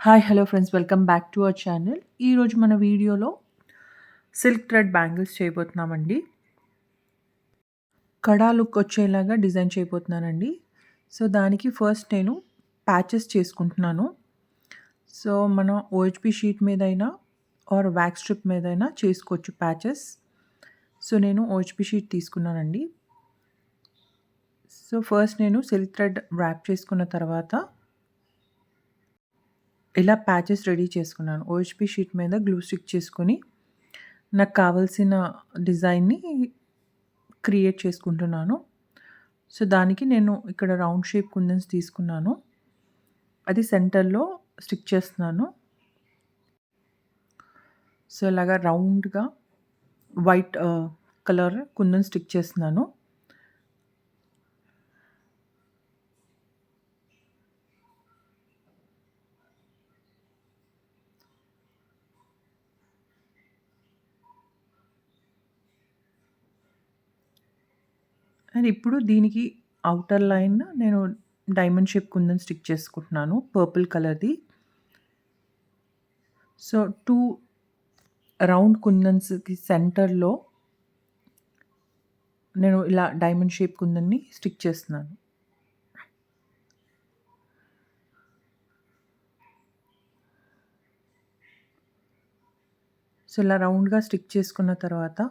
Hi hello friends, welcome back to our channel. ఈరోజు మన వీడియోలో సిల్క్ థ్రెడ్ బ్యాంగిల్స్ చేయబోతున్నామండి. కడా look వచ్చేలాగా డిజైన్ చేయబోతున్నానండి. సో దానికి ఫస్ట్ నేను ప్యాచెస్ చేసుకుంటున్నాను. సో మనం ఓహెచ్పి షీట్ మీదైనా ఆర్ వ్యాక్స్ స్ట్రిప్ మీదైనా చేసుకోవచ్చు ప్యాచెస్. సో నేను ఓహెచ్పి షీట్ తీసుకున్నానండి. సో ఫస్ట్ నేను సిల్క్ థ్రెడ్ ర్యాప్ చేసుకున్న తర్వాత ఇలా ప్యాచెస్ రెడీ చేసుకున్నాను. ఓహెచ్పి షీట్ మీద గ్లూ స్టిక్ చేసుకొని నాకు కావాల్సిన డిజైన్‌ని క్రియేట్ చేసుకుంటున్నాను. సో దానికి నేను ఇక్కడ రౌండ్ షేప్ కుందన్స్ తీసుకున్నాను. అది సెంటర్‌లో స్టిక్ చేస్తున్నాను. సో ఇలాగా రౌండ్‌గా వైట్ కలర్ కుందన్ స్టిక్ చేస్తున్నాను. అండ్ ఇప్పుడు దీనికి ఔటర్ లైన్ నేను డైమండ్ షేప్ కుందన్ స్టిక్ చేసుకుంటున్నాను పర్పుల్ కలర్‌ది. సో 2 రౌండ్ కుందన్స్‌కి సెంటర్‌లో నేను ఇలా డైమండ్ షేప్ కుందన్ని స్టిక్ చేస్తున్నాను. సో ఇలా రౌండ్‌గా స్టిక్ చేసుకున్న తర్వాత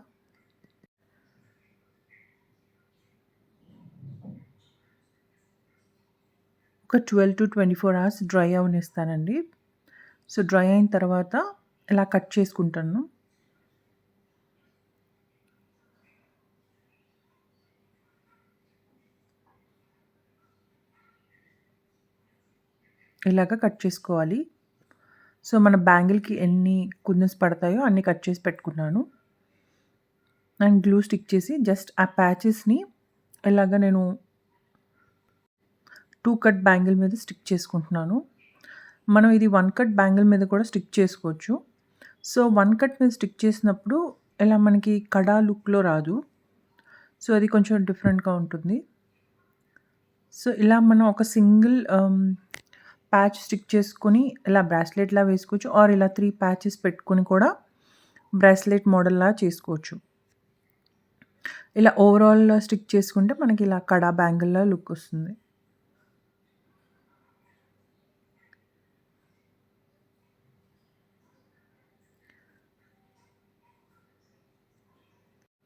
ఒక 12-24 అవర్స్ డ్రై అవ్వనిస్తానండి. సో డ్రై అయిన తర్వాత ఇలా కట్ చేసుకుంటాను. ఇలాగ కట్ చేసుకోవాలి. సో మన బ్యాంగిల్‌కి ఎన్ని కుందన్స్ పడతాయో అన్ని కట్ చేసి పెట్టుకున్నాను. అండ్ గ్లూ స్టిక్ చేసి జస్ట్ ఆ ప్యాచెస్‌ని ఇలాగ నేను 2 కట్ బ్యాంగిల్ మీద స్టిక్ చేసుకుంటున్నాను. మనం ఇది 1 కట్ బ్యాంగిల్ మీద కూడా స్టిక్ చేసుకోవచ్చు. సో 1 కట్ మీద స్టిక్ చేసినప్పుడు ఇలా మనకి కడా లుక్‌లో రాదు. సో అది కొంచెం డిఫరెంట్‌గా ఉంటుంది. సో ఇలా మనం ఒక సింగిల్ ప్యాచ్ స్టిక్ చేసుకొని ఇలా బ్రాస్లెట్‌లా వేసుకోవచ్చు. ఆర్ ఇలా 3 ప్యాచెస్ పెట్టుకొని కూడా బ్రాస్లెట్ మోడల్‌లా చేసుకోవచ్చు. ఇలా ఓవరాల్ స్టిక్ చేసుకుంటే మనకి ఇలా కడా బ్యాంగిల్‌లా లుక్ వస్తుంది.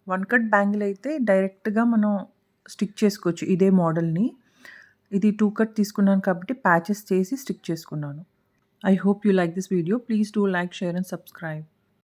వన్ కట్ బ్యాంగిల్ అయితే డైరెక్ట్‌గా మనం స్టిక్ చేసుకోవచ్చు ఇదే మోడల్‌ని. ఇది 2 కట్ తీసుకున్నాను కాబట్టి ప్యాచెస్ చేసి స్టిక్ చేసుకున్నాను. I hope you like this video. Please do like, share and subscribe.